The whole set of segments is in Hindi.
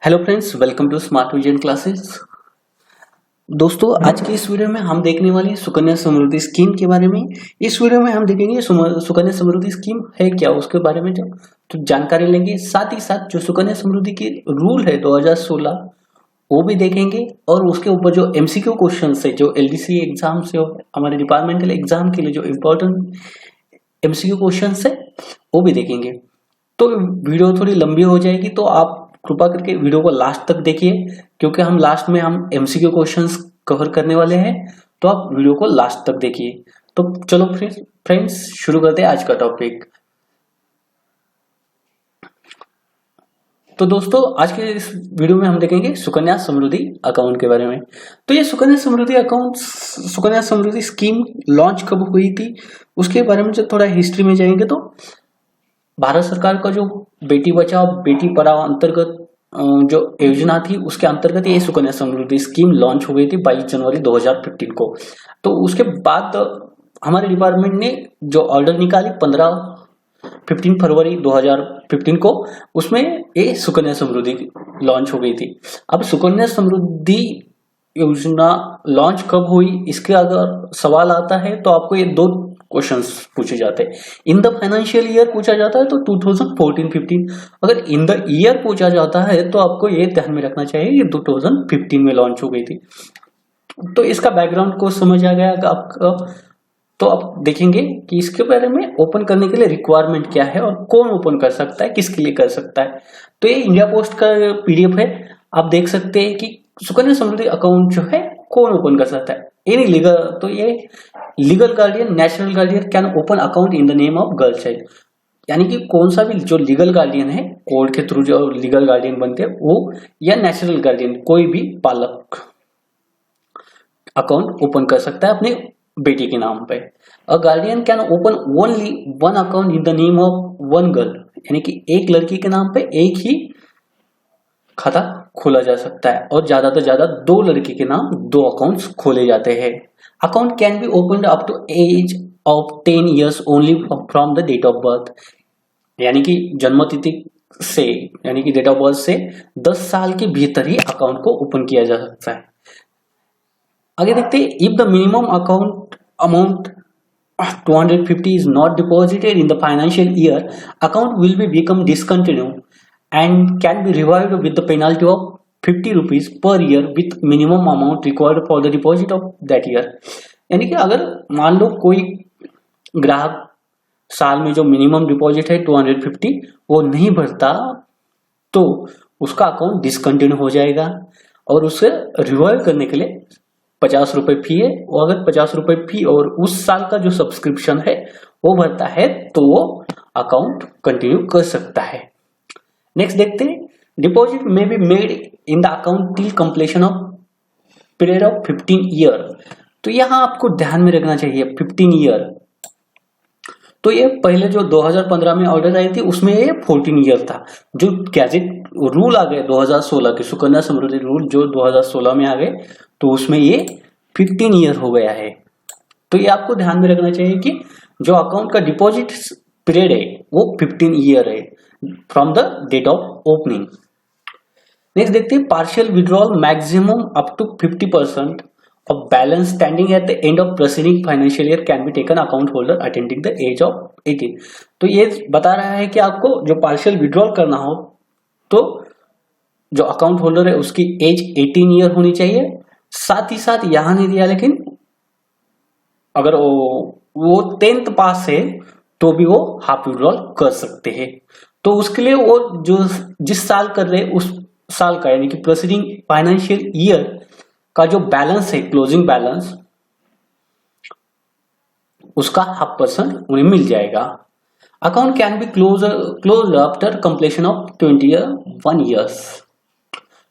Hello friends, welcome to smart vision classes. दोस्तों, आज की इस वीडियो में हम देखने वाले हैं सुकन्या समृद्धि स्कीम के बारे में। इस वीडियो में हम देखेंगे सुकन्या समृद्धि स्कीम है क्या, उसके बारे में जो जानकारी लेंगे। साथ ही साथ जो सुकन्या समृद्धि की रूल है 2016 वो भी देखेंगे, और उसके ऊपर जो एमसीक्यू क्वेश्चन है, जो एलडीसी एग्जाम से हमारे डिपार्टमेंटल एग्जाम के लिए जो इम्पोर्टेंट एमसीक्यू क्वेश्चन है वो भी देखेंगे। तो वीडियो थोड़ी लंबी हो जाएगी, तो आप कृपा करके वीडियो को लास्ट तक देखिए, क्योंकि हम लास्ट में हम एमसीक्यू क्वेश्चंस कवर करने वाले हैं। तो आप वीडियो को लास्ट तक देखिए। तो चलो फ्रेंड्स, शुरू करते हैं आज का टॉपिक। तो दोस्तों, आज के इस वीडियो में हम देखेंगे सुकन्या समृद्धि अकाउंट के बारे में। तो ये Sukanya Samriddhi account, Sukanya Samriddhi scheme launch कब हुई थी उसके बारे में जो थोड़ा हिस्ट्री में जाएंगे, तो भारत सरकार का जो बेटी बचाओ बेटी पढ़ाओ अंतर्गत जो योजना थी, उसके अंतर्गत ये सुकन्या समृद्धि स्कीम लॉन्च हो गई थी 22 जनवरी 2015 को। तो उसके बाद हमारे डिपार्टमेंट ने जो ऑर्डर निकाली 15 फरवरी 2015 को, उसमें ये सुकन्या समृद्धि लॉन्च हो गई थी। अब सुकन्या समृद्धि योजना लॉन्च कब हुई, इसके अगर सवाल आता है तो आपको ये दो क्वेश्चंस पूछे जाते हैं। इन द फाइनेंशियल ईयर पूछा जाता है तो 2014-15, अगर इन द ईयर पूछा जाता है तो आपको ये ध्यान में रखना चाहिए ये 2015 में लॉन्च हो गई थी। तो इसका बैकग्राउंड को समझ आ गया आपका। तो आप देखेंगे कि इसके बारे में ओपन करने के लिए रिक्वायरमेंट क्या है और कौन ओपन कर सकता है, किसके लिए कर सकता है। तो ये इंडिया पोस्ट का पीडीएफ है, आप देख सकते हैं कि सुकन्या समृद्धि अकाउंट जो है कौन ओपन कर सकता है। एनी लीगल, तो ये legal guardian, natural guardian can open account in the name of girl child, यानी कि कौन सा भी जो लीगल गार्डियन है, कोर्ट के थ्रू जो लीगल गार्डियन बनते हैं वो, या नेचुरल गार्डियन, कोई भी पालक अकाउंट ओपन कर सकता है अपने बेटी के नाम पे। अ guardian can open only one account in the name of one girl, यानी कि एक लड़की के नाम पे एक ही खाता खोला जा सकता है, और ज्यादा से ज्यादा दो लड़की के नाम दो अकाउंट्स खोले जाते हैं। Account can be open up to age of 10 years only from the date of birth, यानी कि जन्म तिथि से, यानी कि डेट ऑफ बर्थ से 10 साल के भीतर ही अकाउंट को ओपन किया जा सकता है। आगे देखते हैं, if the minimum account amount 250 is not deposited in the financial year, account will be become discontinued and can be revived with the penalty of 50 rupees per year with minimum amount required for the deposit of that year। यानी कि अगर मान लो कोई ग्राहक साल में जो मिनिमम डिपॉजिट है 250 वो नहीं भरता, तो उसका अकाउंट डिसकंटिन्यू हो जाएगा, और उसे रिवाइव करने के लिए 50 रुपए फी है। और अगर 50 रुपए फी और उस साल का जो सब्सक्रिप्शन है वो भरता है तो वो अकाउंट कंटिन्यू कर सकता है। नेक्स्ट देखते हैं, डिपॉजिट में B made in the account till completion of period of 15 year. तो यहां आपको ध्यान में रखना चाहिए 15 ईयर। तो ये पहले जो 2015 में ऑर्डर आई थी उसमें ये 14 ईयर था। जो गैजेट रूल आ गए 2016 के, सुकन्या समृद्धि रूल जो 2016 में आ गए, तो उसमें ये 15 ईयर हो गया है। तो ये आपको ध्यान में रखना चाहिए कि जो अकाउंट का डिपॉजिट पीरियड है वो 15 ईयर है from the date of opening. Next देखते हैं, partial withdrawal maximum up to 50% of balance standing at the end of preceding financial year can be taken account holder attending the age of 18। तो ये बता रहा है कि आपको जो पार्शियल विड्रॉल करना हो तो जो अकाउंट होल्डर है उसकी एज 18 ईयर होनी चाहिए। साथ ही साथ यहां नहीं दिया, लेकिन अगर वो 10th पास है तो भी वो हाफ विड्रॉल कर सकते हैं। तो उसके लिए वो जो जिस साल कर रहे उस साल का, यानी कि प्रीसीडिंग फाइनेंशियल ईयर का जो बैलेंस है, क्लोजिंग बैलेंस, उसका 0.5% उन्हें मिल जाएगा। Account can be close after completion of 21 years।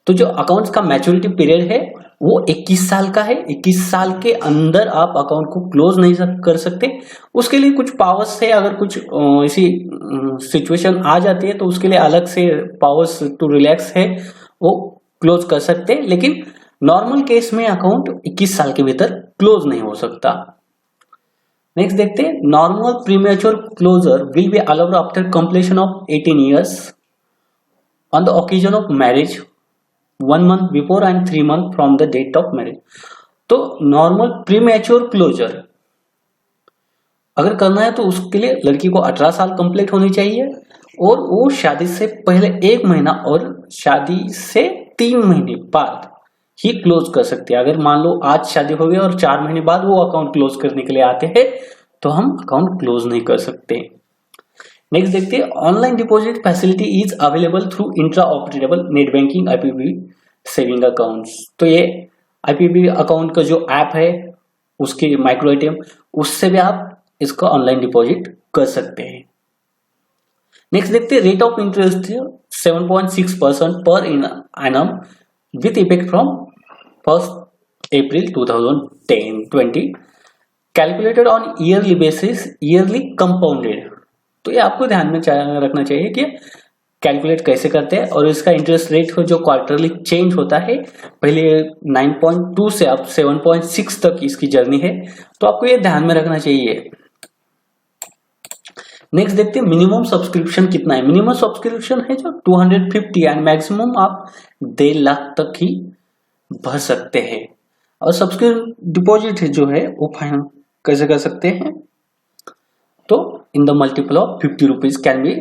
तो जो अकाउंट्स का मैच्योरिटी पीरियड है वो 21 साल का है। 21 साल के अंदर आप अकाउंट को क्लोज नहीं कर सकते। उसके लिए कुछ पावर्स है, अगर कुछ ऐसी सिचुएशन आ जाती है तो उसके लिए अलग से पावर्स टू रिलैक्स है, वो क्लोज कर सकते हैं। लेकिन नॉर्मल केस में अकाउंट 21 साल के भीतर क्लोज नहीं हो सकता। नेक्स्ट देखते हैं, normal premature closure will be allowed after completion of 18 years on the occasion of marriage 1 month before and 3 month from the date of marriage. तो नॉर्मल प्री मैच्योर क्लोजर अगर करना है तो उसके लिए लड़की को 18 साल कंप्लीट होनी चाहिए और वो शादी से पहले 1 महीना और शादी से 3 महीने बाद ही क्लोज कर सकते हैं। अगर मान लो आज शादी हो गई और 4 महीने बाद वो अकाउंट क्लोज करने के लिए आते हैं तो हम अकाउंट क्लोज नहीं कर सकते। नेक्स्ट देखते हैं, online deposit facility is available through intra operable net banking IPP saving accounts. तो ये आईपीपी अकाउंट का जो ऐप है उसके माइक्रो एटीएम उससे भी आप इसका ऑनलाइन डिपॉजिट कर सकते हैं। नेक्स्ट देखते हैं, rate of interest 7.6% per annum with effect from 1 April 2020 calculated on yearly basis, yearly compounded. तो ये आपको ध्यान में रखना चाहिए कि कैलकुलेट कैसे करते हैं और इसका इंटरेस्ट रेट जो क्वार्टरली चेंज होता है, पहले 9.2 से अब 7.6 तक इसकी जर्नी है, तो आपको ये ध्यान में रखना चाहिए। नेक्स्ट देखते हैं, मिनिमम सब्सक्रिप्शन कितना है। मिनिमम सब्सक्रिप्शन है जो 250 एंड मैक्सिमम आप 1.5 लाख तक ही भर सकते हैं। और सब्सक्रिप्शन डिपॉजिट जो है वो फाइनल कैसे कर सकते हैं, तो in the multiple of 50 rupees can be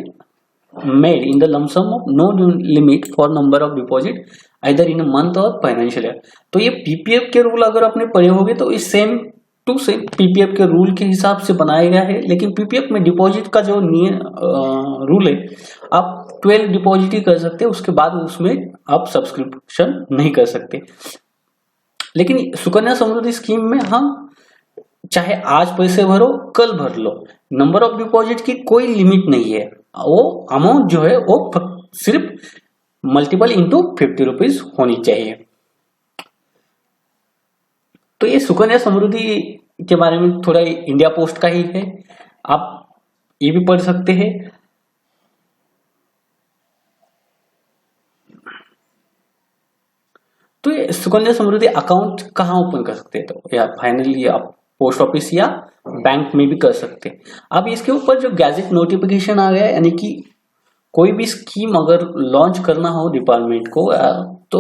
made in the lump sum of no limit for number of deposit either in a month or financial year. तो ये पीपीएफ के रूल अगर आपने पढ़े होंगे तो इस सेम टू से पीपीएफ के रूल के हिसाब से बनाया गया है, लेकिन पीपीएफ में डिपॉजिट का जो रूल है आप 12 डिपॉजिट ही कर सकते हैं, उसके बाद उसमें आप सब्सक्रिप्शन नहीं कर सकते। लेकिन सुकन्या समृद्धि स्कीम में हम चाहे आज पैसे भरो कल भर लो, नंबर ऑफ डिपॉजिट की कोई लिमिट नहीं है, वो अमाउंट जो है वो सिर्फ मल्टीपल इंटू 50 रुपीज होनी चाहिए। तो ये सुकन्या समृद्धि के बारे में थोड़ा इंडिया पोस्ट का ही है, आप ये भी पढ़ सकते हैं। तो ये सुकन्या समृद्धि अकाउंट कहाँ ओपन कर सकते हैं, तो या फाइनली आप पोस्ट ऑफिस या बैंक में भी कर सकते हैं। अब इसके ऊपर जो गैजेट नोटिफिकेशन आ गया है, यानी कि कोई भी स्कीम अगर लॉन्च करना हो डिपार्टमेंट को तो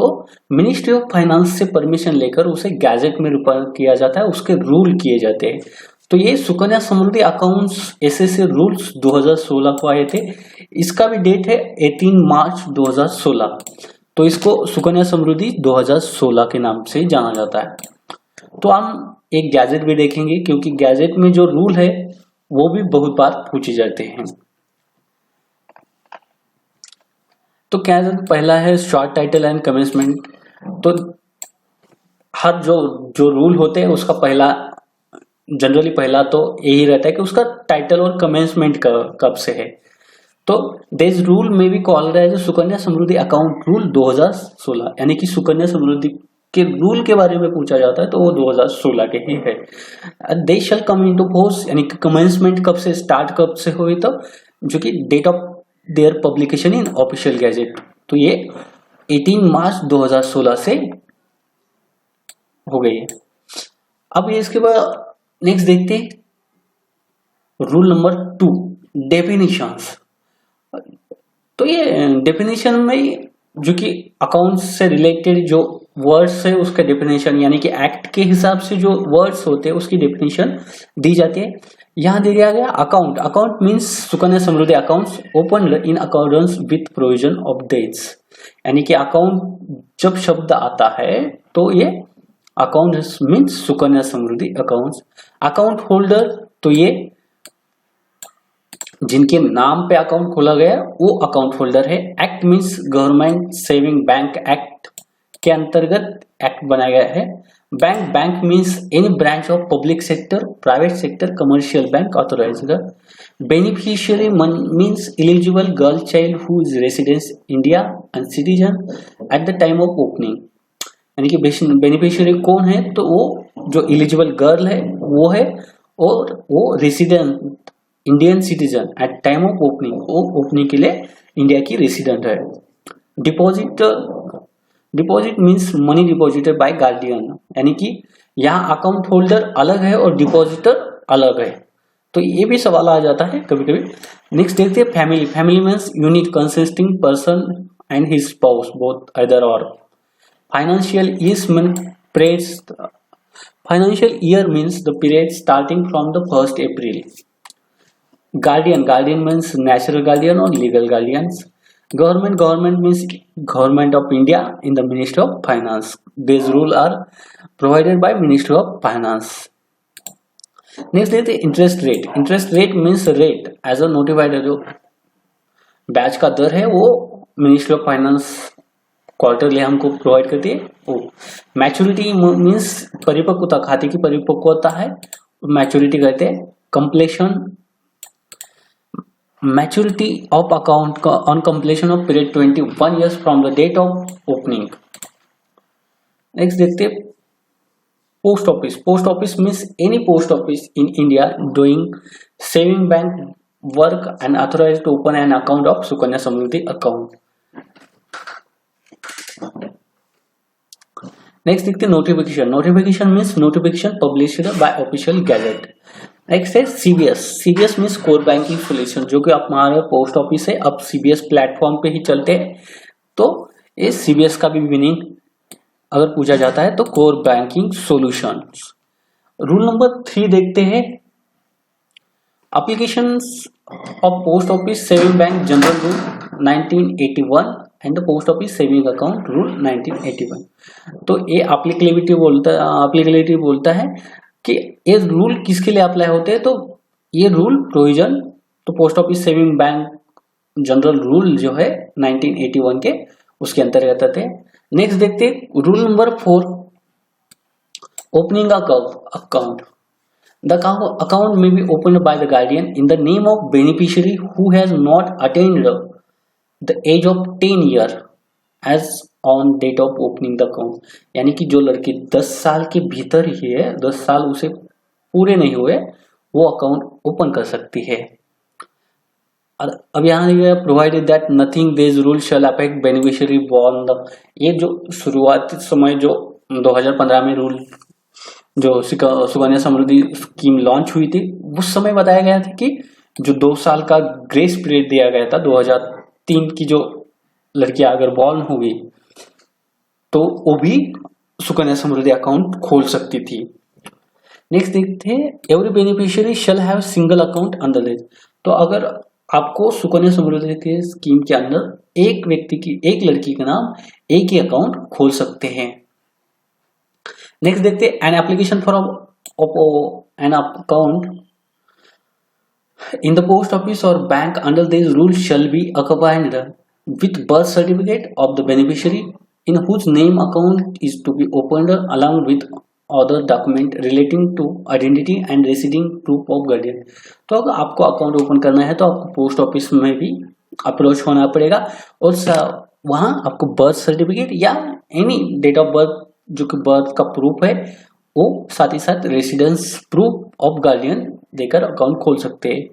मिनिस्ट्री ऑफ फाइनेंस से परमिशन लेकर उसे गैजेट में रूपांतरण किया जाता है, उसके रूल किए जाते हैं। तो ये सुकन्या समृद्धि अकाउंट्स ऐसे रूल्स 2016 को आए थे, इसका भी डेट है 18 मार्च 2016। तो इसको सुकन्या समृद्धि 2016 के नाम से जाना जाता है। तो हम एक गैजेट भी देखेंगे क्योंकि गैजेट में जो रूल है वो भी बहुत बार पूछे जाते हैं। तो गैजेट पहला है शॉर्ट टाइटल एंड कमेंसमेंट। तो हर जो रूल होते हैं उसका जनरली पहला तो यही रहता है कि उसका टाइटल और कमेंसमेंट कब से है। तो दिस रूल में भी कॉल रहा है जो सुकन्या समृद्धि अकाउंट रूल 2016, यानी कि सुकन्या समृद्धि के रूल के बारे में पूछा जाता है तो वो 2016 के ही है। दे शैल कम इनटू फोर्स, यानी कि कमेंसमेंट कब से स्टार्ट कब से हुई, तो जो कि date of their publication in official gazette. तो ये 18 मार्च 2016 से हो गई है। अब ये इसके बाद नेक्स्ट देखते हैं रूल नंबर 2, डेफिनेशंस। तो ये डेफिनेशन में जो कि अकाउंट से रिलेटेड जो वर्ड्स है उसका डेफिनेशन, यानी कि एक्ट के हिसाब से जो वर्ड्स होते हैं उसकी डेफिनेशन दी जाती है। यहाँ दे दिया गया account means Sukanya Samriddhi accounts open in accordance with provision of dates, यानी कि अकाउंट जब शब्द आता है तो ये account means Sukanya Samriddhi accounts. Account holder, तो ये जिनके नाम पे अकाउंट खोला गया वो अकाउंट होल्डर है। Act means government saving bank act के अंतर्गत एक्ट बनाया गया है। Bank means any branch of public sector, private sector, commercial bank authorized. Beneficiary means eligible girl child who is residence India and citizen at the time of opening, यानी कि बेनिफिशियरी कौन है, तो वो जो एलिजिबल गर्ल है वो है और वो resident Indian citizen at time of opening, वो ओपनिंग के लिए इंडिया की रेसिडेंट है। Deposit means money deposited by guardian, यानी कि यहाँ अकाउंट होल्डर अलग है और डिपॉजिटर अलग है। तो ये भी सवाल आ जाता है कभी कभी। नेक्स्ट देखते हैं family means unit consisting person and his spouse both either or, financial years mean periods, financial year means the period starting from the 1st April. Guardian means natural guardian or legal guardians. Government means Government of India in the Ministry of Finance. These rules are provided by Ministry of Finance. Next is the interest rate. Interest rate means rate as a notified, जो ब्याज का दर है वो मिनिस्ट्री ऑफ फाइनेंस क्वार्टरली हमको प्रोवाइड करती है वो. मैच्योरिटी मीन्स परिपक्वता, खाते की परिपक्वता है, मैच्योरिटी कहते हैं. Completion, maturity of account on completion of period 21 years from the date of opening. Next देखते हैं post office. Post office means any post office in India doing saving bank work and authorised to open an account of Sukanya Samriddhi account. Next देखते हैं notification. Notification means notification published by official gazette. Next है CBS. CBS means core banking solution, जो कि हमारे पोस्ट ऑफिस है अब सीबीएस प्लेटफॉर्म पे ही चलते हैं. तो ये सीबीएस का भी मीनिंग अगर पूछा जाता है तो core banking solution. Rule number 3 देखते हैं. Applications of post office saving bank general rule 1981 and the post office saving account rule 1981. तो ये एप्लीकेबिलिटी बोलता है कि ये रूल किसके लिए अप्लाई होते हैं. तो ये रूल प्रोविजन तो post office saving bank general rule जो है 1981 के उसके अंतर्गत आते हैं. नेक्स्ट देखते हैं rule number 4, opening account. The account may be open by the guardian in the name of beneficiary who has not attend the age of 10 year age on date of opening the account. यानी कि जो लड़की 10 साल के भीतर ही है, 10 साल उसे पूरे नहीं हुए, वो अकाउंट ओपन कर सकती है. अब यहाँ provided that nothing this rule shall affect beneficiary born the. ये जो शुरुआती समय जो 2015 में रूल जो सुकन्या समृद्धि स्कीम लॉन्च हुई थी, उस समय बताया गया था कि जो 2 साल का ग्रेस पीरियड दिया गया था, 2003 की जो लड़कियां अगर बॉर्न होगी तो वो भी सुकन्या समृद्धि अकाउंट खोल सकती थी. नेक्स्ट देखते हैं every beneficiary shall have single account under this. तो अगर आपको सुकन्या समृद्धि के स्कीम के अंदर एक व्यक्ति की, एक लड़की का नाम एक ही अकाउंट खोल सकते हैं. नेक्स्ट देखते हैं an application for an account in the post office or bank under this rule shall be accompanied with birth certificate of the beneficiary in whose name account is to be opened along with other document relating to identity and residing proof of guardian. तो अगर आपको अकाउंट ओपन करना है तो आपको पोस्ट ऑफिस में भी अप्रोच होना पड़ेगा और वहां आपको बर्थ सर्टिफिकेट या एनी डेट ऑफ बर्थ जो कि बर्थ का प्रूफ है वो साथ ही साथ रेसिडेंस प्रूफ ऑफ गार्डियन देकर अकाउंट खोल सकते हैं.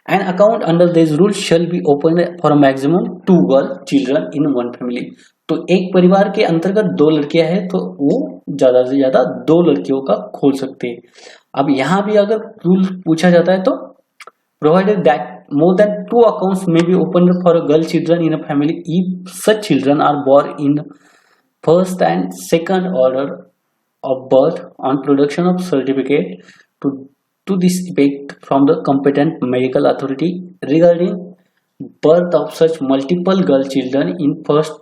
An account under this rule shall be opened for a maximum 2 girl children in one family. तो एक परिवार के अंतर्गत 2 लड़कियां हैं तो वो ज्यादा से ज्यादा 2 लड़कियों का खोल सकते हैं. अब यहाँ भी अगर रूल पूछा जाता है तो provided that more than 2 accounts may be opened for a girl children in a family if such children are born in first and second order of birth on production of certificate to this effect from the competent medical authority regarding birth of such multiple girl children in first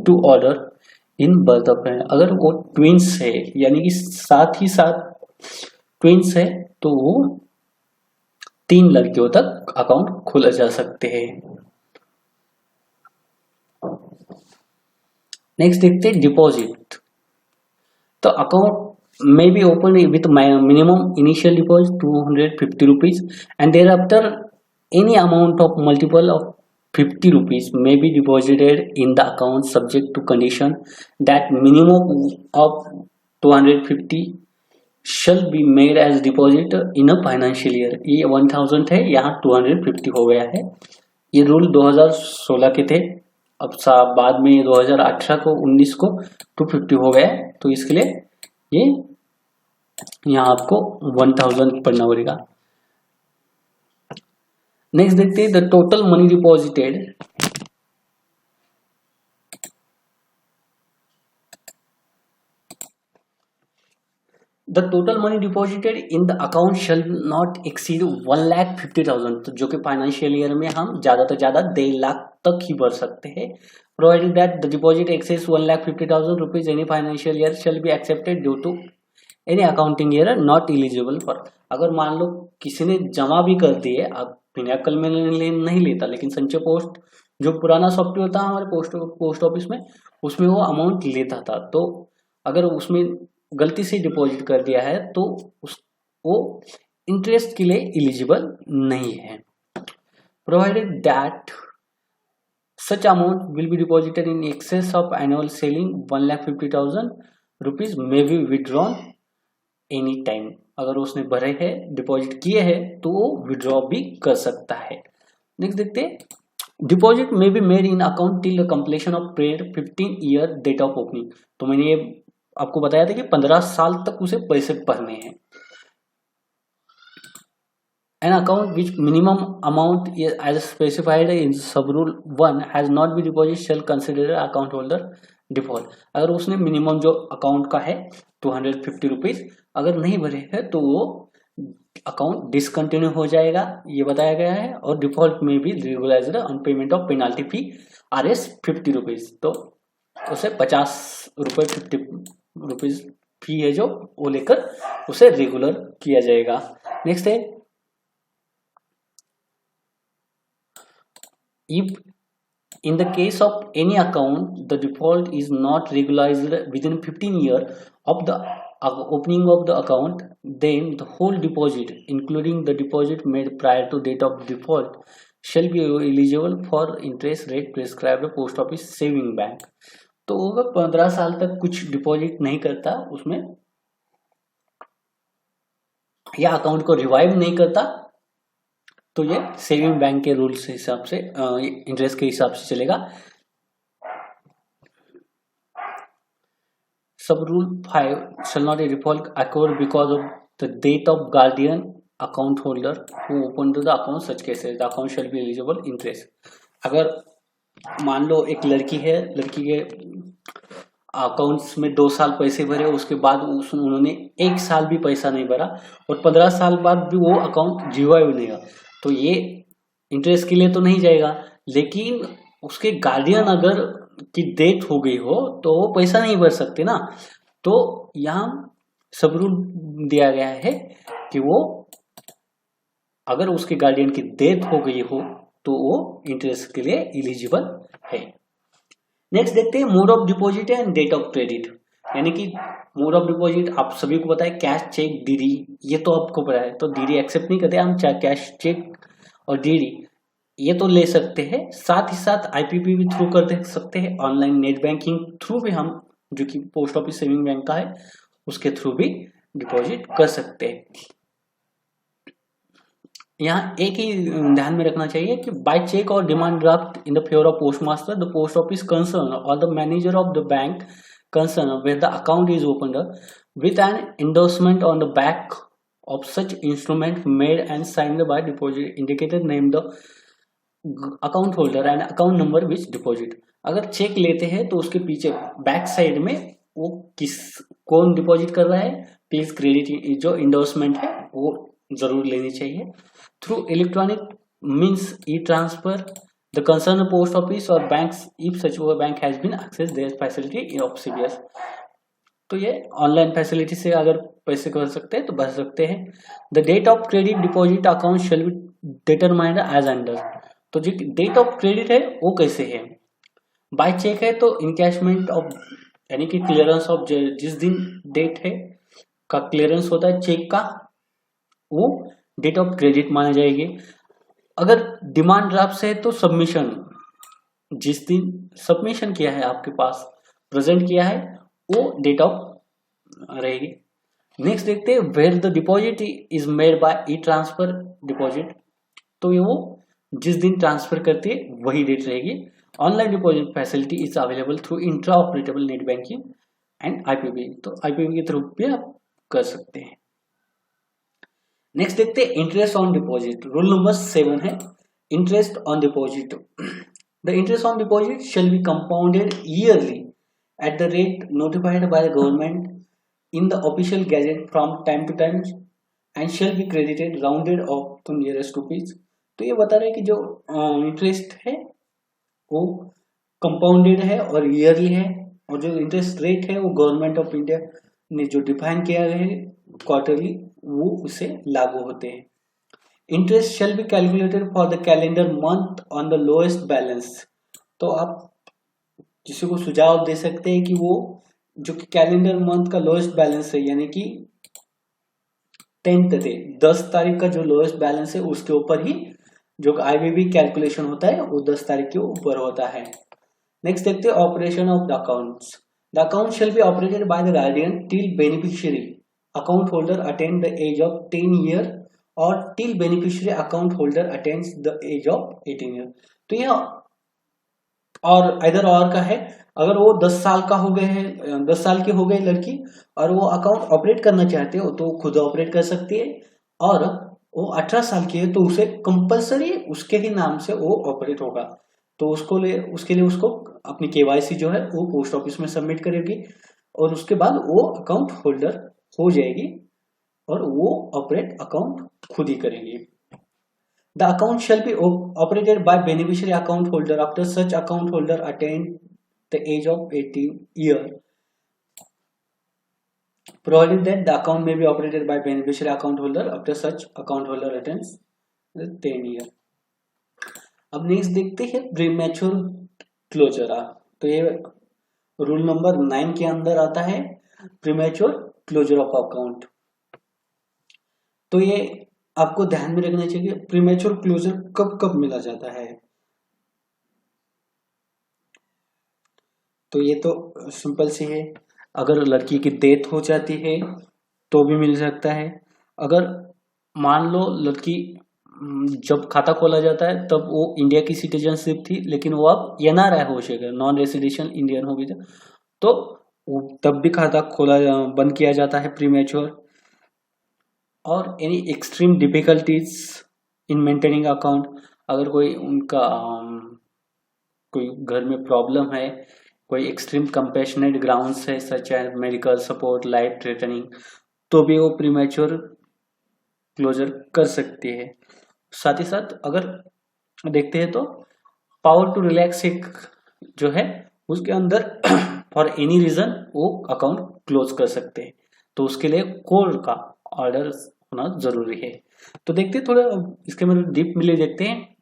to order in birth of. अगर वो ट्विंस है यानी कि साथ ही साथ ट्विंस है तो वो 3 लड़कियों तक अकाउंट खोला जा सकते हैं. नेक्स्ट देखते हैं डिपॉजिट. तो account may be opened with minimum initial deposit 250 rupees and thereafter any amount of multiple of 50 rupees may be deposited in the account subject to condition that minimum of 250 shall be made as deposit in a financial year. ये 1000 है, यहाँ 250 हो गया है. ये रूल 2016 के थे, अब बाद में 2018 को 19 को 250 हो गया, तो इसके लिए ये यहाँ आपको 1000 पढ़ना पड़ेगा. नेक्स्ट देखते हैं the total money deposited the total money deposited in the account shall not exceed 1,50,000, तो जो कि फाइनेंशियल ईयर में हम ज्यादा से ज्यादा 1.5 लाख तक ही भर सकते हैं। Provided that the deposit excess 1,50,000 rupees any financial year shall be accepted due to any accounting year not eligible for. अगर मान लो किसी ने जमा भी कर दिए, अब पिनाकल में नहीं लेता, लेकिन संचय पोस्ट जो पुराना सॉफ्टवेयर था हमारे पोस्ट ऑफिस में, उसमें वो अमाउंट लेता था, तो अगर उसमें गलती से डिपॉजिट कर दिया है तो वो इंटरेस्ट के लिए एलिजिबल नहीं है। Provided that such amount will be deposited in excess of annual selling 1,50,000 rupees may be withdrawn any time. अगर उसने भरे है, डिपॉजिट किए हैं, तो वो विड्रॉ भी कर सकता है। नेक्स्ट देखते हैं, deposit may be made in account till the completion of period 15 year date of opening. तो मैंने ये आपको बताया था कि 15 साल तक उसे पैसे भरने हैं। An account which minimum amount as specified in sub rule 1 has not been deposited shall consider account holder default। अगर उसने मिनिमम जो अकाउंट का है 250 रुपीज अगर नहीं भरे है तो वो अकाउंट डिसकंटिन्यू हो जाएगा, ये बताया गया है। और डिफॉल्ट में भी regularised on payment of penalty fee RS 50 rupees, तो उसे 50 रुपये 50 रुपीज फी है जो वो लेकर उसे रेगुलर किया जाएगा। नेक्स्ट है, if in the case of any account the default is not regularized within 15 years of the opening of the account, then the whole deposit including the deposit made prior to date of default shall be eligible for interest rate prescribed post office saving bank। तो अगर 15 साल तक कुछ डिपॉजिट नहीं करता उसमें या अकाउंट को रिवाइव नहीं करता तो ये सेविंग बैंक के रूल्स के हिसाब से इंटरेस्ट के हिसाब से चलेगा। सब rule 5 shall not default occur because of the date of guardian account holder who opened the account such cases the account shall be eligible interest। अगर मान लो एक लड़की है, लड़की के अकाउंट्स में 2 साल पैसे भरे, उसके बाद उन्होंने 1 साल भी पैसा नहीं भरा और 15 साल बाद भी वो अकाउंट रिवाइव नहीं हुआ, तो ये इंटरेस्ट के लिए तो नहीं जाएगा, लेकिन उसके गार्डियन अगर की डेथ हो गई हो तो वो पैसा नहीं भर सकते ना। तो यहाँ सब रूल दिया गया है कि वो अगर उसके गार्डियन की डेथ हो गई हो तो वो इंटरेस्ट के लिए एलिजिबल है। नेक्स्ट देखते हैं mode of deposit and date of credit. यानी कि मोड ऑफ डिपॉजिट आप सभी को पता है, कैश, चेक, डीडी, ये तो आपको पता है। तो डीडी एक्सेप्ट नहीं करते हम, चाहे कैश, चेक और डीडी ये तो ले सकते हैं। साथ ही साथ आईपीपी भी थ्रू कर सकते हैं, ऑनलाइन नेट बैंकिंग थ्रू भी हम, जो कि पोस्ट ऑफिस सेविंग बैंक का है, उसके थ्रू भी डिपॉजिट कर सकते हैं। यहाँ एक ही ध्यान में रखना चाहिए कि by cheque or demand draft in the favour of postmaster the post office concern or the manager of the bank concern where the account is opened with an endorsement on the back of such instrument made and signed by deposit indicated name the account holder and account number which deposit। अगर चेक लेते हैं तो उसके पीछे बैक साइड में वो कौन डिपॉजिट कर रहा है, प्लीज क्रेडिट जो इंडोर्समेंट है वो जरूर लेनी चाहिए। Through electronic means E transfer the concerned post office or banks if such a bank has been accessed their facility of CBS। तो ये ऑनलाइन फैसिलिटी से अगर पैसे कर सकते हैं तो भर सकते हैं। The date of credit deposit account shall be determined as under. तो जो डेट ऑफ क्रेडिट है वो कैसे है, बाय चेक है तो इनकैशमेंट ऑफ यानी कि क्लियरेंस ऑफ जिस दिन डेट है का क्लियरेंस होता है चेक का, वो डेट ऑफ क्रेडिट माना जाएगी। अगर डिमांड ड्राफ्ट से है तो सबमिशन, जिस दिन सबमिशन किया है आपके पास प्रेजेंट किया है वो डेट ऑफ रहेगी। नेक्स्ट देखते हैं where the deposit is made by e transfer deposit. तो ये वो जिस दिन ट्रांसफर करती है वही डेट रहेगी। Online deposit facility is available through intra operable net banking and IPB. तो आईपीबी के थ्रू भी आप कर सकते हैं। नेक्स्ट देखते हैं interest on deposit. Rule number 7 है interest on deposit. The interest on deposit shall B compounded yearly at the rate notified by the government in the official gazette from time to time and shall be credited rounded off to nearest rupees। तो ये बता रहा है कि जो इंटरेस्ट है वो कंपाउंडेड है और ईयरली है, और जो इंटरेस्ट रेट है वो गवर्नमेंट ऑफ इंडिया ने जो डिफाइन किया है क्वार्टरली, वो उसे लागू होते हैं। Interest shall be calculated for the calendar month on the lowest balance. तो आप किसी को सुझाव दे सकते हैं कि वो जो कि कैलेंडर मंथ का लोएस्ट बैलेंस है, यानी कि 10th डे 10 तारीख का जो लोएस्ट बैलेंस है उसके ऊपर ही जो आईबीबी कैलकुलेशन होता है वो 10 तारीख के ऊपर होता है। नेक्स्ट देखते हैं operation of the accounts. The account shall be operated by the guardian till beneficiary account holder attain the age of 10 year or till beneficiary account holder attains the age of 18 year. तो यह और इधर और का है, अगर वो 10 साल का हो गए हैं, 10 साल की हो गई लड़की और वो अकाउंट ऑपरेट करना चाहते हो तो खुद ऑपरेट कर सकती है, और वो 18 साल की है तो उसे कंपलसरी उसके ही नाम से वो ऑपरेट होगा। तो उसके लिए उसको अपनी केवाईसी जो है वो पोस्ट ऑफिस में सबमिट करेगी और उसके बाद वो अकाउंट होल्डर हो जाएगी और वो ऑपरेट अकाउंट खुद ही करेगी। The account shall be operated by beneficiary account holder after such account holder attained the age of 18 year, provided that the account may be operated by beneficiary account holder after such account holder attains the 10 year। अब नेक्स्ट देखते हैं प्रीमैच्योर क्लोजर। तो ये रूल नंबर 9 के अंदर आता है प्रीमैच्योर क्लोजर ऑफ अकाउंट। तो ये आपको ध्यान में रखना चाहिए प्रीमैच्योर क्लोजर कब कब मिला जाता है। तो ये तो सिंपल सी है, अगर लड़की की डेथ हो जाती है तो भी मिल सकता है। अगर मान लो लड़की जब खाता खोला जाता है तब वो इंडिया की सिटीजनशिप थी लेकिन वो अब एनआरआई हो जाएगा, नॉन रेसिडेंशियल इंडियन हो गया, तो तब भी खाता खोला बंद किया जाता है प्रीमैच्योर। और any extreme difficulties in maintaining account, अगर कोई उनका कोई घर में प्रॉब्लम है, कोई एक्सट्रीम कंपैशनेट ग्राउंड्स है such as medical support life threatening, तो भी वो प्रीमैच्योर क्लोजर कर सकती है। साथ ही साथ अगर देखते हैं तो पावर टू रिलैक्स एक जो है उसके अंदर फॉर एनी रीजन वो अकाउंट क्लोज कर सकते हैं, तो उसके लिए कोर्ट का ऑर्डर होना जरूरी है। तो देखते हैं थोड़ा इसके में डीप मिले देखते हैं।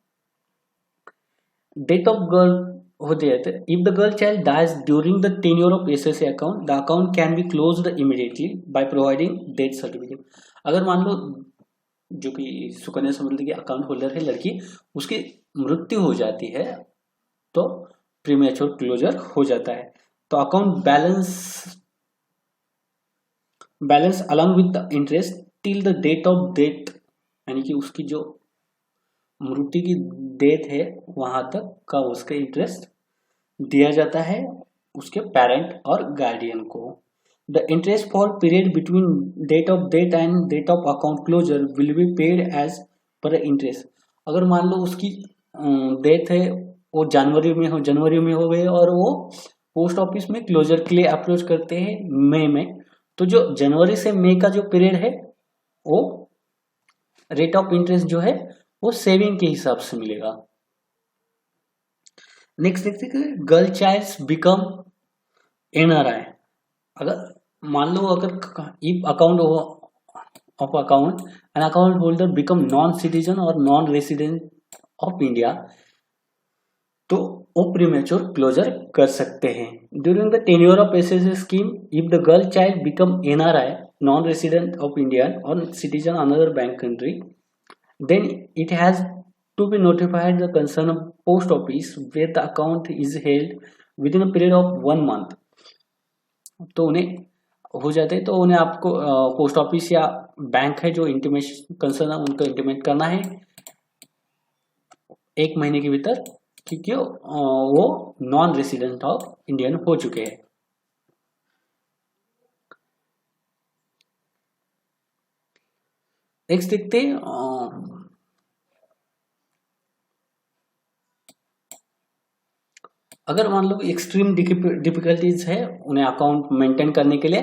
डेट ऑफ गर्ल हो जाए, if the girl child dies during the tenure of SSA account the account can be closed immediately by providing death certificate. अगर मान लो जो कि सुकन्या समृद्धि की अकाउंट होल्डर है लड़की, उसकी मृत्यु हो जाती है तो प्रीमैच्योर क्लोजर हो जाता है। तो account balance along with the interest till the date of death, यानी कि उसकी जो मृत्यु की डेथ है वहां तक का उसका इंटरेस्ट दिया जाता है उसके पेरेंट और गार्डियन को। The interest for period between date of death and date of account closure will be paid as per interest. अगर मान लो उसकी डेथ है वो जनवरी में हो गए और वो पोस्ट ऑफिस में क्लोजर के लिए अप्रोच करते हैं मई में, तो जो जनवरी से मई का जो पीरियड है वो रेट ऑफ इंटरेस्ट जो है वो सेविंग के हिसाब से मिलेगा। नेक्स्ट देखते हैं गर्ल चाइल्ड बिकम एनआरआई। अगर मान लो अगर if account of account an account holder become non citizen or non resident of India, तो वो प्रीमैच्योर क्लोजर कर सकते हैं। During the tenure of SSA scheme if the girl child become NRI non resident of India or citizen another bank country, then it has to be notified the concerned post office where the account is held within a period of 1 month। तो उन्हें हो जाते हैं तो उन्हें आपको पोस्ट ऑफिस या बैंक है जो इंटीमेशन कंसर्न है उनको इंटीमेट करना है 1 महीने के भीतर, क्योंकि वो नॉन रेसिडेंट ऑफ इंडियन हो चुके हैं। नेक्स्ट देखते हैं अगर मान लो एक्सट्रीम डिफिकल्टीज है उन्हें अकाउंट मेंटेन करने के लिए,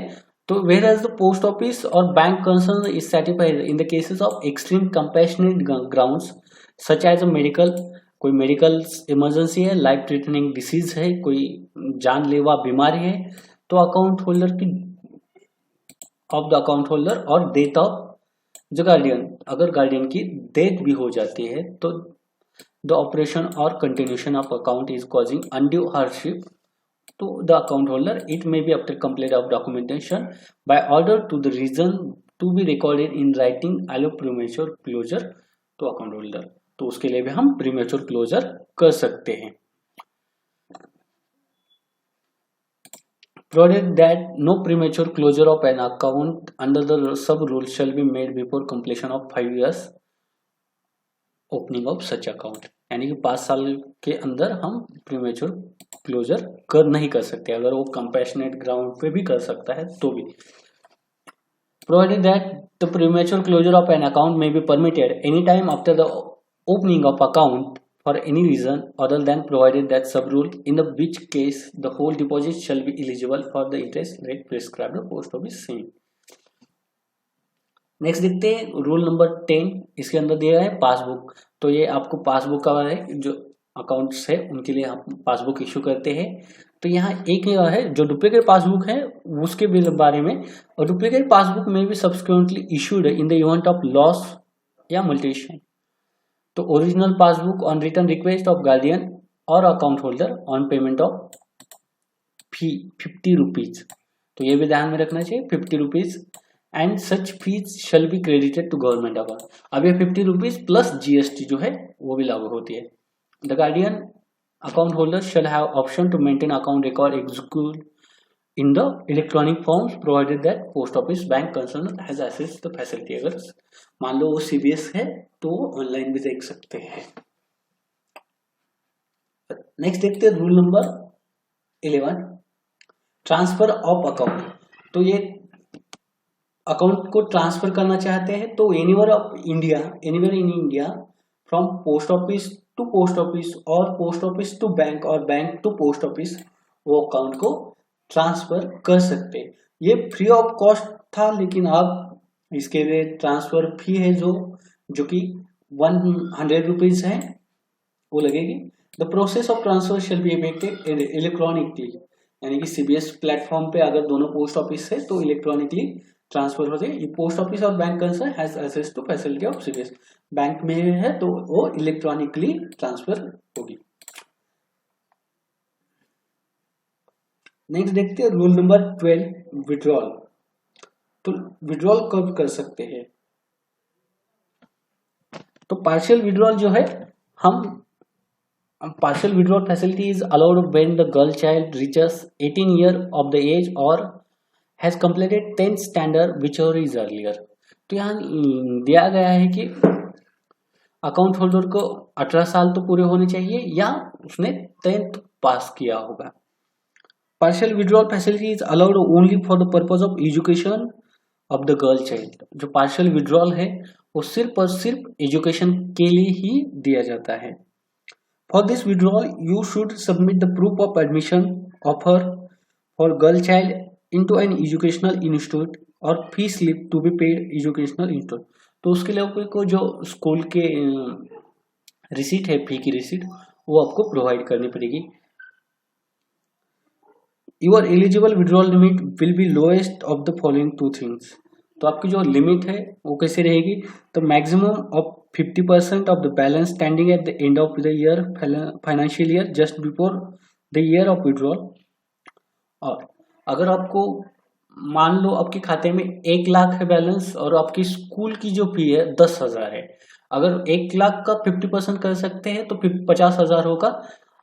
तो whereas the post office or bank concern is satisfied in the cases of extreme compassionate grounds such as a medical, कोई मेडिकल इमरजेंसी है, लाइफ थ्रेटनिंग डिसीज है, कोई जानलेवा बीमारी है, तो अकाउंट होल्डर की ऑफ द अकाउंट होल्डर और डेथ ऑफ द गार्डियन, अगर गार्डियन की डेथ भी हो जाती है तो द ऑपरेशन और continuation of account is causing undue hardship to the account holder, it may be after complete of documentation by order to the reason to be recorded in writing allow premature closure to account holder। तो उसके लिए भी हम premature closure कर सकते हैं। Provided that no premature closure of an account under the sub rule shall be made before completion of 5 years opening of such account, यानी कि 5 साल के अंदर हम प्रीमेच्योर क्लोजर नहीं कर सकते, अगर वो कंपैशनेट ग्राउंड पे भी कर सकता है तो भी। Provided that the premature closure of an account may be permitted any time after the opening of account for any reason other than provided that sub rule in the which case the whole deposit shall be eligible for the interest rate prescribed post office same. Next देखते हैं रूल नंबर 10, इसके अंदर दिया है पासबुक। तो ये आपको पासबुक का है, जो अकाउंट्स है उनके लिए हम पासबुक इशू करते हैं। तो यहाँ एक है जो डुप्लीकेट पासबुक है उसके बारे में, और डुप्लीकेट पासबुक में भी subsequently issued in the event of loss या मल्टीशन। तो original passbook on return request of guardian or account holder on payment of fee 50 rupees. तो ये भी ध्यान में रखना चाहिए 50 rupees, and such fees shall be credited to government account. अब ये 50 रुपीज प्लस जीएसटी जो है वो भी लागू होती है। The guardian account holder shall have option to maintain account record execute in the electronic forms provided that post office bank concern has access the facility. अगर मान लो वो सीबीएस है तो वो ऑनलाइन भी देख सकते हैं। नेक्स्ट देखते हैं rule number 11, transfer of account. तो ये अकाउंट को ट्रांसफर करना चाहते हैं तो anywhere in India from post office to post office or post office to bank or bank to post office वो अकाउंट को ट्रांसफर कर सकते हैं। ये फ्री ऑफ कॉस्ट था, लेकिन अब इसके लिए ट्रांसफर फी है जो कि 100 रुपीज है वो लगेगी। The process of transfer shall be affected electronically, यानी कि सीबीएस प्लेटफॉर्म पे अगर दोनों पोस्ट ऑफिस है तो इलेक्ट्रॉनिकली ट्रांसफर होते हैं। Post office or bank concern has access to facility of CBS. Bank में है तो वो इलेक्ट्रॉनिकली ट्रांसफर होगी। नेक्स्ट देखते हैं रूल नंबर 12, विड्रॉल। तो विड्रॉल कब कर सकते हैं? तो पार्शियल विड्रॉल जो है, हम partial withdrawal facility is allowed when the girl child reaches 18 year of the age or has completed 10th standard whichever is earlier. तो यहाँ दिया गया है कि अकाउंट होल्डर को 18 साल तो पूरे होने चाहिए या उसने 10th पास किया होगा। Partial withdrawal facility is allowed only for the purpose of education of the girl child. जो पार्शियल विड्रॉल है वो सिर्फ और सिर्फ एजुकेशन के लिए ही दिया जाता है। For this withdrawal you should submit the proof of admission offer for girl child into an educational institute or fee slip to be paid educational institute. तो उसके लिए आपको जो स्कूल के रिसीट है, फी की रिसीट, वो आपको प्रोवाइड करनी पड़ेगी। Your eligible withdrawal limit will be lowest of the following 2 things. तो आपकी जो लिमिट है वो कैसे रहेगी? तो maximum of 50% of the balance standing at the end of the year financial year just before the year of withdrawal. और अगर आपको मान लो आपके खाते में 1 लाख है बैलेंस और आपकी स्कूल की जो फी है 10,000 है, अगर 1 लाख का 50% कर सकते हैं तो 50,000 होगा,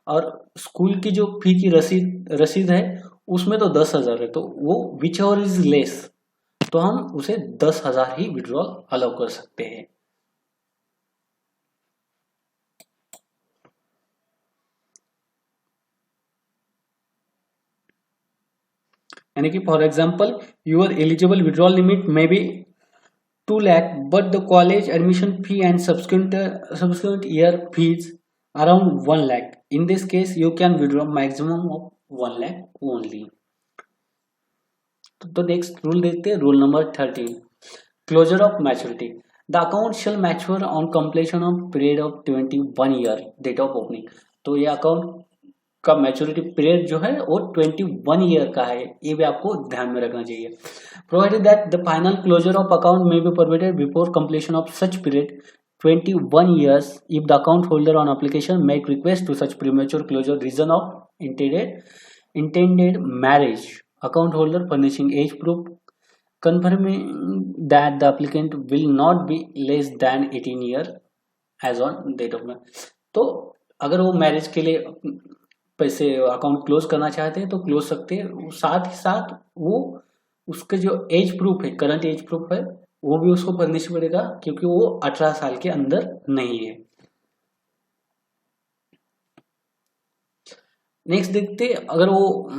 और स्कूल की जो फी की रसीद है उसमें तो 10,000 है, तो वो विच एवर इज लेस, तो हम उसे 10,000 ही विड्रॉल अलाउ कर सकते हैं। यानी कि for example your eligible withdrawal limit may be 2 lakh but the college admission fee and subsequent year fees around 1 lakh। In this case you can withdraw maximum of 1 lakh only. तो नेक्स्ट रूल देखते हैं, rule number 13, closure of maturity. The account shall mature on completion of period of 21 year date of opening. तो ये अकाउंट का मैच्योरिटी पीरियड जो है वो 21 ईयर का है, ये भी आपको ध्यान में रखना चाहिए। Provided that the final closure of account may be permitted before completion of such period 21 years if the account holder on application make request to such premature closure reason of intended marriage, account holder furnishing age proof confirming that the applicant will not be less than 18 year as on date of marriage। तो अगर वो मैरिज के लिए पैसे अकाउंट क्लोज करना चाहते हैं तो क्लोज सकते हैं, साथ ही साथ वो उसके जो एज प्रूफ है, करंट एज प्रूफ है, वो भी उसको फर्निश पड़ेगा क्योंकि वो 18 साल के अंदर नहीं है। नेक्स्ट देखते, अगर वो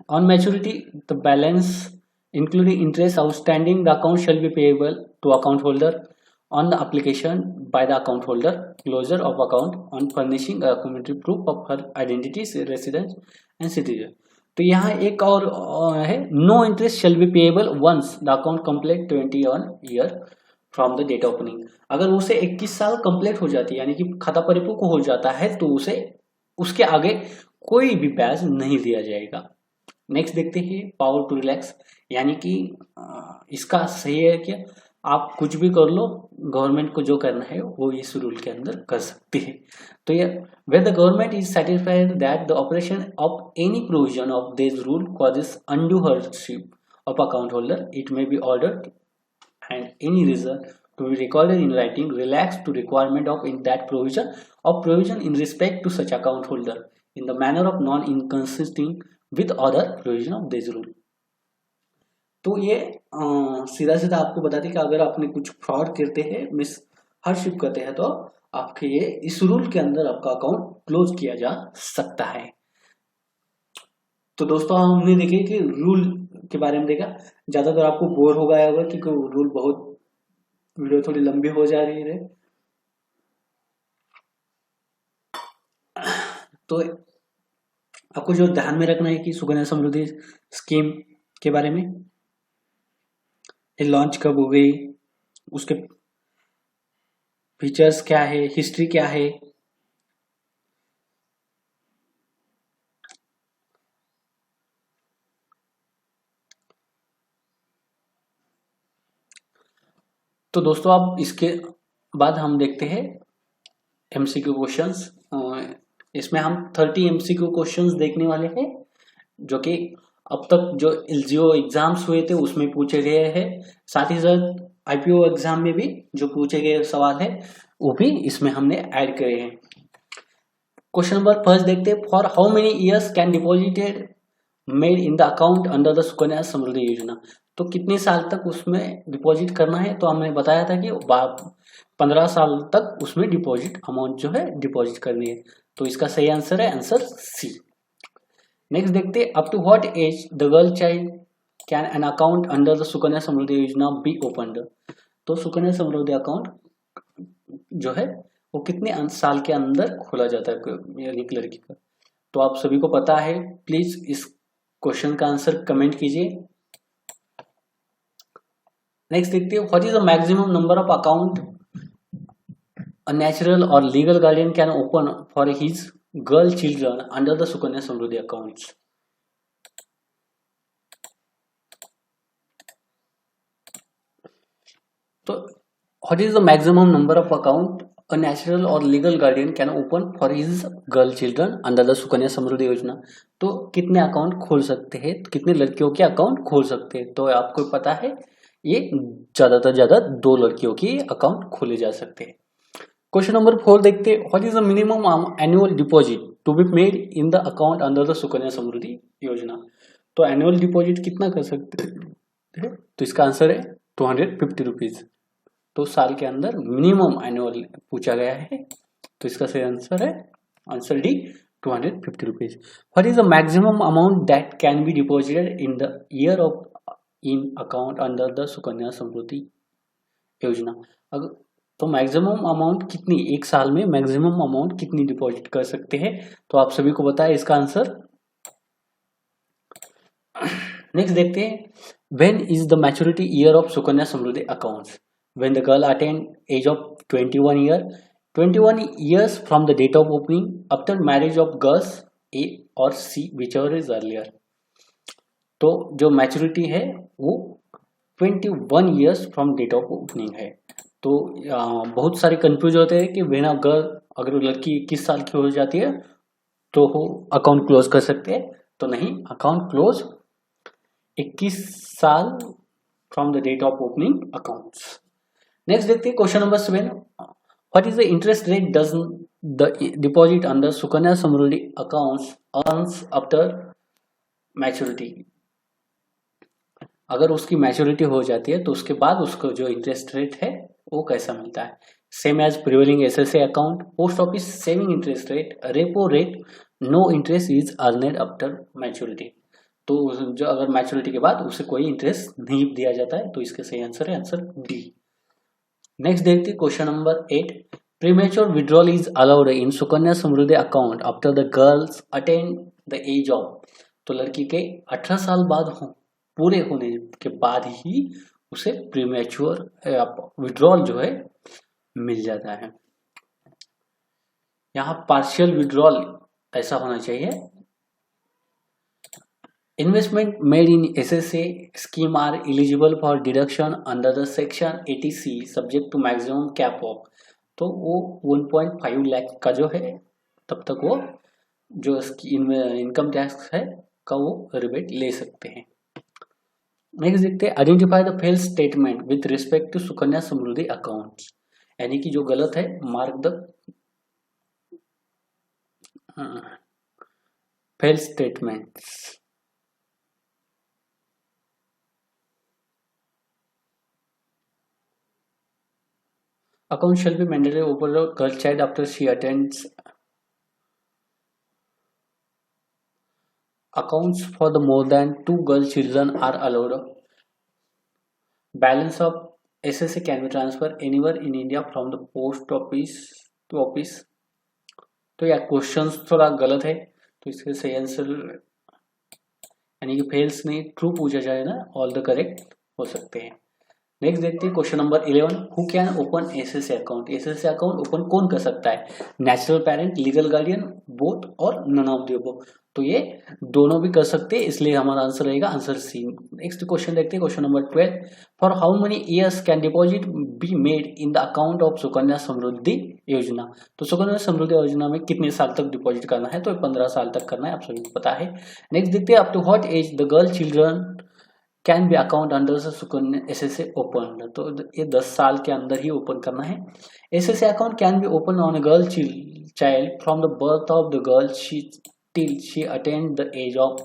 on maturity the balance including interest outstanding the account shall be payable to account holder on the application by the account holder closure of account on furnishing documentary proof of her identity, residence and citizen. तो यहाँ एक और है, no interest shall be payable once the account complete 21 year from the date opening. अगर उसे 21 साल कंप्लीट हो जाती है यानी कि खाता परिपक्व हो जाता है तो उसे उसके आगे कोई भी ब्याज नहीं दिया जाएगा। नेक्स्ट देखते हैं पावर टू रिलैक्स, यानी कि इसका सही है कि आप कुछ भी कर लो, गवर्नमेंट को जो करना है वो इस रूल के अंदर कर सकती है। तो ये where the government is satisfied that the operation of any provision of this rule causes undue hardship of account holder, it may be ordered and any reason to be recorded in writing relaxed to requirement of in that provision in respect to such account holder in the manner of non inconsisting with other provision of this rule। तो ये सीधा सीधा आपको बताते कि अगर आपने कुछ फ्रॉड करते हैं, मिस हरशिप करते हैं, तो आपके ये इस रूल के अंदर आपका अकाउंट क्लोज किया जा सकता है। तो दोस्तों हमने देखे कि रूल के बारे में देखा, ज्यादातर आपको बोर हो गया होगा क्योंकि रूल बहुत, वीडियो थोड़ी लंबी हो जा रही है। तो आपको जो ध्यान में रखना है कि सुकन्या समृद्धि स्कीम के बारे में, ये लॉन्च कब हो गई, उसके फीचर्स क्या है, हिस्ट्री क्या है, तो दोस्तों अब इसके बाद हम देखते हैं एमसीक्यू क्वेश्चंस। इसमें हम 30 एमसीक्यू क्वेश्चंस देखने वाले हैं जो कि अब तक जो एलजीओ एग्जाम्स हुए थे उसमें पूछे गए हैं, साथ ही साथ आईपीओ एग्जाम में भी जो पूछे गए सवाल है वो भी इसमें हमने ऐड करे हैं। क्वेश्चन नंबर फर्स्ट देखते हैं, for how many years can deposited made in the account under the Sukanya Samriddhi Yojana. तो कितने साल तक उसमें डिपॉजिट करना है, तो हमने बताया था कि 15 साल तक उसमें डिपॉजिट अमाउंट जो है डिपॉजिट करनी है। तो इसका सही आंसर है आंसर सी। नेक्स्ट देखते हैं, up to what age the girl child can an account under the Sukanya Samriddhi Yojana be opened. तो सुकन्या समृद्धि अकाउंट जो है वो कितने साल के अंदर खोला जाता है यानी कि लड़की का। तो आप सभी को पता है, प्लीज इस क्वेश्चन का आंसर कमेंट कीजिए। नेक्स्ट देखते हैं, what is the maximum number of account a natural or legal guardian can open for his girl children under the Sukanya Samriddhi accounts. तो what is the maximum number of account a natural or legal guardian can open for his girl children under the Sukanya Samriddhi Yojana. तो कितने अकाउंट खोल सकते हैं, कितने लड़कियों के अकाउंट खोल सकते हैं, तो आपको पता है ये ज्यादातर ज्यादा 2 लड़कियों के अकाउंट खोले जा सकते हैं। क्वेश्चन नंबर 4 देखते हैं, what is the minimum annual deposit to be made in the account under the Sukanya Samriddhi Yojana. तो एनुअल डिपॉजिट कितना कर सकते हैं, तो इसका आंसर है 250 रुपीज। तो साल के अंदर मिनिमम एनुअल पूछा गया है, तो इसका सही आंसर है answer D 250 rupees. What is the maximum amount that can be deposited in the year of in account under the Sukanya Samriddhi Yojana. अगर तो मैक्सिमम अमाउंट कितनी, एक साल में मैक्सिमम अमाउंट कितनी डिपॉजिट कर सकते हैं, तो आप सभी को बताया इसका आंसर। नेक्स्ट देखते हैं, when is the maturity year of Sukanya Samriddhi accounts? When the girl attain age of 21 year, 21 years from the date of opening after marriage of girls A और C whichever is earlier। तो जो मैच्योरिटी है वो 21 years from date of opening है। तो बहुत सारे कंफ्यूज होते हैं कि व्हेन अ गर्ल, अगर लड़की 21 साल की हो जाती है तो वो अकाउंट क्लोज कर सकते हैं, तो नहीं, अकाउंट क्लोज 21 साल from the date of opening accounts. Next देखते हैं question number 7, what is the interest rate does the deposit under Sukanya Samruddhi accounts earns after maturity? अगर उसकी मैच्योरिटी हो जाती है तो उसके बाद उसको जो इंटरेस्ट रेट है वो कैसा मिलता है? Same as prevailing SSA account, post office saving interest rate, repo rate, no interest is earned after maturity. तो जो अगर मैच्योरिटी के बाद उसे कोई इंटरेस्ट नहीं दिया जाता है, तो इसके सही आंसर है आंसर डी। नेक्स्ट देखते हैं question number 8, premature withdrawal is allowed in Sukanya Samriddhi account after the girls attain the age of. तो लड़की के 18 साल बाद पूरे होने के बाद ही उसे प्रीमेच्योर विड्रॉल जो है मिल जाता है। यहाँ पार्शियल विड्रॉल ऐसा होना चाहिए, investment made in SSA scheme are eligible for deduction under the section 80C subject to maximum cap of. तो वो 1.5 लाख का जो है तब तक वो जो इसकी इनकम टैक्स है का वो रिबेट ले सकते हैं। नेक्स्ट देखते हैं, identify the fail statement with respect to Sukanya Samriddhi account, यानी कि जो गलत है mark the fail statements. Account shall be mandatory over the girl child after she attends. Accounts for the more than 2 girl children are allowed. Balance of SSA can be transferred anywhere in India from the post office to office. तो यह क्वेश्चंस थोड़ा गलत है, तो इसके सही आंसर यानी कि फेल्स नहीं, ट्रू पूछा जाए ना, ऑल द करेक्ट हो सकते हैं। नेक्स्ट देखते हैं question number 11, who can open SSA account? SSA account open कौन कर सकता है? Natural parent, legal guardian, both और नन ऑफ द अबव। तो ये दोनों भी कर सकते हैं, इसलिए हमारा आंसर रहेगा आंसर सी। नेक्स्ट क्वेश्चन देखते हैं question number 12, for how many years can deposit be made in the account of Sukanya Samriddhi Yojana? तो सुकन्या समृद्धि योजना में कितने साल तक डिपॉजिट करना है? तो 15 साल तक करना है, आप सभी को पता है। नेक्स्ट देखते हैं, up to what age the girl children can be account under Sukanya SSA open? तो ये 10 साल के अंदर ही ओपन करना है। SSA account can be open on a girl child from the birth of the girl till she attain the age of.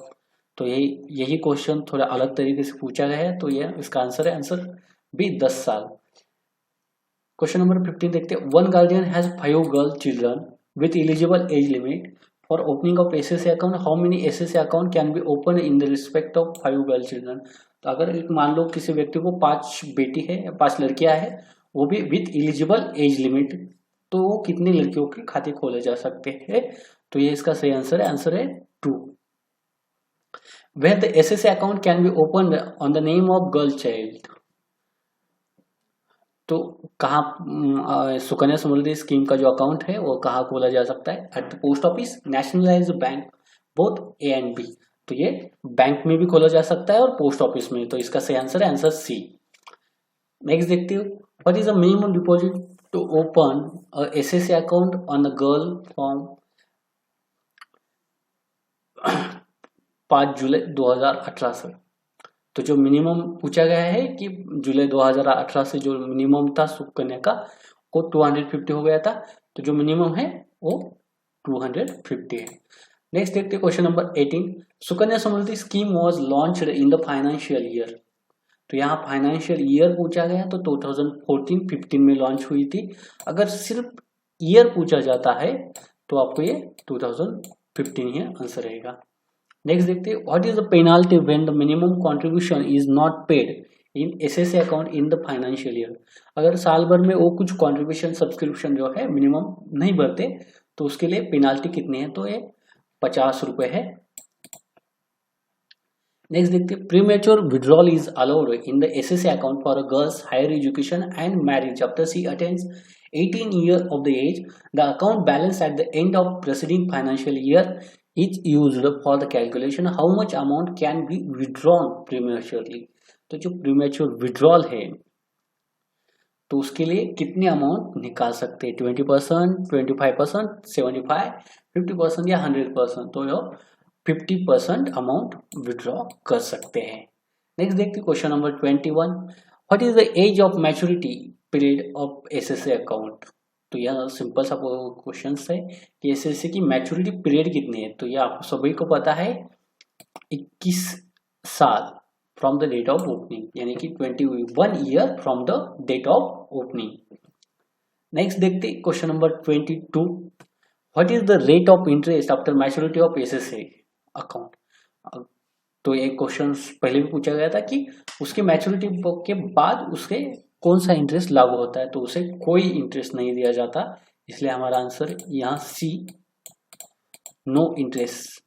तो यही क्वेश्चन थोड़ा अलग तरीके से पूछा गया है, तो ये इसका आंसर है आंसर बी 10 साल। क्वेश्चन नंबर 15 देखते हैं, one guardian has 5 girl children with eligible age limit for opening of SSA account, how many SSA account can be open in the respect of 5 girl children? तो अगर एक मान लो किसी व्यक्ति को 5 बेटी है, 5 लड़कियां हैं, वो भी विथ एलिजिबल एज लिमिट, तो वो कितनी लड़कियों के खाते खोले जा सकते हैं? तो ये इसका सही आंसर है 2। Where the SSA account can be open on the name of girl child, तो कहाँ सुकन्या समृद्धि स्कीम का जो अकाउंट है वो कहाँ खोला जा सकता है? At the post office, nationalized bank, both A and B. तो ये बैंक में भी खोला जा सकता है और पोस्ट ऑफिस में, तो इसका सही आंसर है आंसर सी। नेक्स्ट देखते हो, what is the minimum deposit to open SSA account on the girl from 5 July 2018 से? तो जो मिनिमम पूछा गया है कि जुलाई 2018 से जो मिनिमम था सुकन्या का वो 250 हो गया था, तो जो मिनिमम है वो 250 है। नेक्स्ट देखते हैं question number 18, Sukanya Samriddhi scheme was launched in the financial year. तो यहाँ फाइनेंशियल ईयर पूछा गया, तो 2014-15 में लॉन्च हुई थी। अगर सिर्फ ईयर पूछा जाता है तो आपको ये 2015 ही आंसर रहेगा। नेक्स्ट देखते हैं, what is the penalty when the minimum contribution is not paid in SSA account in the financial year? अगर साल भर में वो कुछ कंट्रीब्यूशन सब्सक्रिप्शन जो है मिनिमम नहीं भरते तो उसके लिए पेनाल्टी कितनी है? तो ये 50 रुपए है। नेक्स्ट देखते हैं, premature withdrawal is allowed in the SSA account for a girls higher education and marriage after she attains 18 year of the age. The account balance at the end of preceding financial year is used for the calculation how much amount can be withdrawn prematurely. तो जो प्रीमेच्योर विड्रॉल है तो उसके लिए कितने अमाउंट निकाल सकते हैं, 20%, 25%, 75, 50% या 100%, तो यह 50% अमाउंट विड्रॉ कर सकते हैं। नेक्स्ट देखते हैं question number 21, what is the age of maturity period of SSA account. तो यह सिंपल सा क्वेश्चन है कि एसएसए की मैच्योरिटी पीरियड कितनी है, तो यह आपको सभी को पता है 21 साल from the date of opening, यानी कि 21 year from the date of opening. Next देखते हैं question number 22, what is the rate of interest after maturity of SSA account. तो एक क्वेश्चन पहले भी पूछा गया था कि उसके मैच्योरिटी के बाद उसके कौन सा इंटरेस्ट लागू होता है, तो उसे कोई इंटरेस्ट नहीं दिया जाता, इसलिए हमारा आंसर यहाँ C, no interest.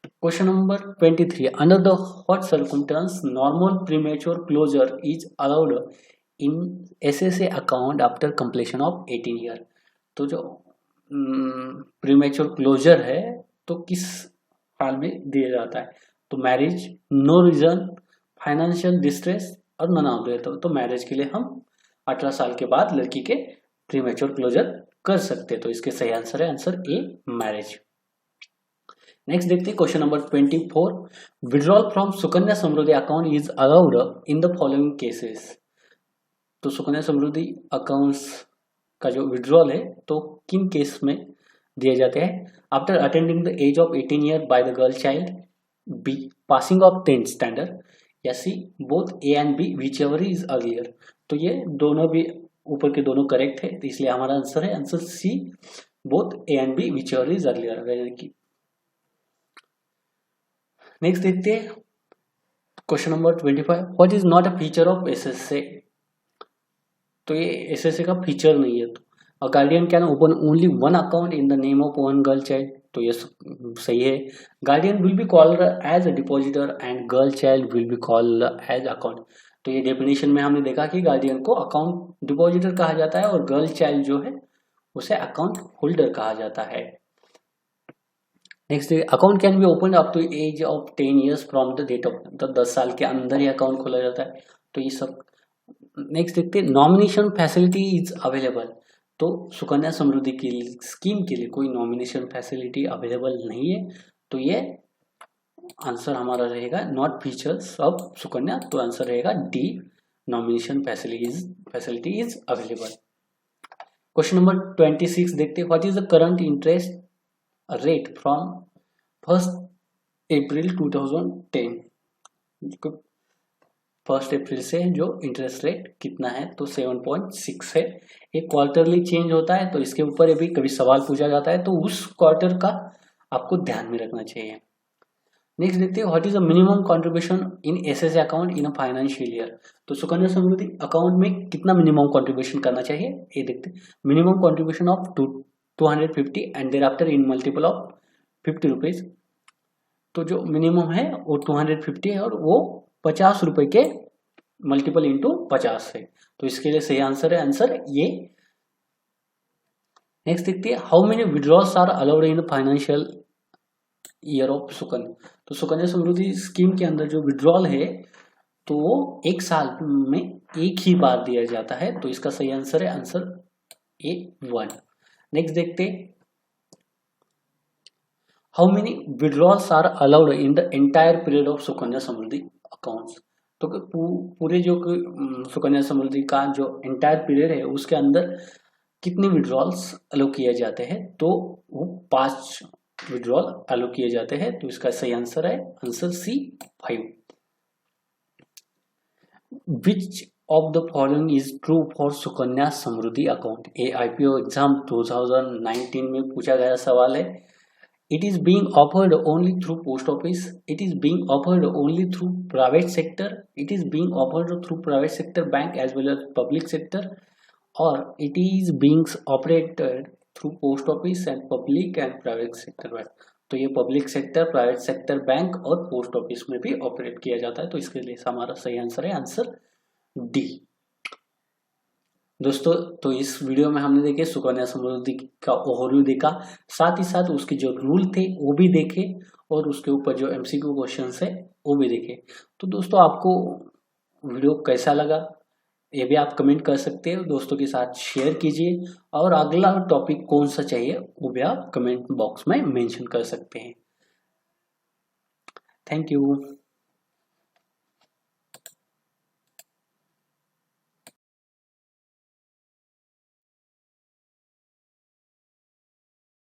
Question number 23, under the what circumstance normal premature closure is allowed in SSA account after completion of 18 year. तो जो प्रीमेच्योर क्लोजर है तो किस हाल में दिया जाता है, तो marriage, no reason, financial distress और नन ऑफ द। तो मैरिज के लिए हम 18 साल के बाद लड़की के प्रीमेच्योर क्लोजर कर सकते हैं, तो इसके सही आंसर है आंसर ए, मैरिज। नेक्स्ट देखते हैं question number 24, withdrawal from Sukanya Samriddhi account is allowed in the following cases. तो सुकन्या समृद्धि अकाउंट्स का जो विड्रॉल है तो किन केस में दिए जाते हैं, after attending the age of 18 year by the girl child, B passing of 10th standard, या C both A and B whichever is earlier. तो ये दोनों भी ऊपर के दोनों करेक्ट है, तो इसलिए हमारा आंसर है answer C, both A and B whichever is earlier. Next देखते हैं question number 25, what is not a feature of SSA. तो ये एसएसए का फीचर नहीं है। तो a guardian can open only one account in the name of one girl child, तो ये सही है। Guardian will be called as a depositor and girl child will be called as account. तो ये डेफिनेशन में हमने देखा कि गार्डियन को अकाउंट डिपॉजिटर कहा जाता है और गर्ल चाइल्ड जो है उसे अकाउंट होल्डर कहा जाता है। Next, account can be open up to age of 10 years from the date of, तो 10 साल के अंदर ही अकाउंट खोला जाता है, तो ये सब। नेक्स्ट देखते हैं, नॉमिनेशन फैसिलिटी इज अवेलेबल। तो सुकन्या समृद्धि की स्कीम के लिए कोई नॉमिनेशन फैसिलिटी अवेलेबल नहीं है, तो ये आंसर हमारा रहेगा नॉट फीचर्स ऑफ सुकन्या, तो आंसर रहेगा D, nomination facility is available. Question number 26 देखते हैं, what is the current interest rate from 1 अप्रैल 2010। 1 अप्रैल से जो इंटरेस्ट रेट कितना है, तो 7.6 है। एक क्वार्टरली चेंज होता है, तो इसके ऊपर भी कभी सवाल पूछा जाता है, तो उस क्वार्टर का आपको ध्यान में रखना चाहिए। नेक्स्ट देखते हैं, what is the minimum contribution in SSA account in a financial year. तो सुकन्या समृद्धि अकाउंट में कितना मिनिमम कंट्रीब्यूशन करना चाहिए, ये देखते हैं। Minimum contribution of 250 and thereafter in multiple of 50 rupees. तो जो मिनिमम है वो 250 है और वो 50 रुपए के मल्टीपल इंटू 50 है, तो इसके लिए सही आंसर है आंसर ये। नेक्स्ट देखते हैं, how many withdrawals are allowed in financial year of Sukanya. तो सुकन्या समृद्धि स्कीम के अंदर जो विड्रॉल है तो वो एक साल में एक ही बार दिया जाता है, तो इसका सही आंसर है आंसर ए 1। नेक्स्ट देखते हैं, how many withdrawals are allowed in the entire period of Sukanya Samriddhi accounts. तो पूरे जो सुकन्या समृद्धि का जो एंटायर पीरियड है उसके अंदर कितने विड्रॉल्स अलो किए जाते हैं, तो वो 5 विड्रॉल अलो किए जाते हैं, तो इसका सही आंसर है answer C 5। Which of the following is true for Sukanya Samriddhi account. ये आईपीओ एग्जाम 2019 में पूछा गया सवाल है। It is being offered only through post office. It is being offered only through private sector. It is being offered through private sector bank as well as public sector, or it is being operated through post office and public and private sector bank. तो ये public sector, private sector, bank और पोस्ट ऑफिस में भी ऑपरेट किया जाता है। तो इसके लिए हमारा सही आंसर है आंसर डी। दोस्तों, तो इस वीडियो में हमने देखे सुकन्या समृद्धि का ओवरव्यू देखा, साथ ही साथ उसके जो रूल थे वो भी देखे और उसके ऊपर जो एमसीक्यू क्वेश्चंस है वो भी देखे। तो दोस्तों, आपको वीडियो कैसा लगा ये भी आप कमेंट कर सकते हैं, दोस्तों के साथ शेयर कीजिए और अगला टॉपिक कौन सा चाहिए वो भी आप कमेंट बॉक्स में मेंशन कर सकते हैं। Thank you.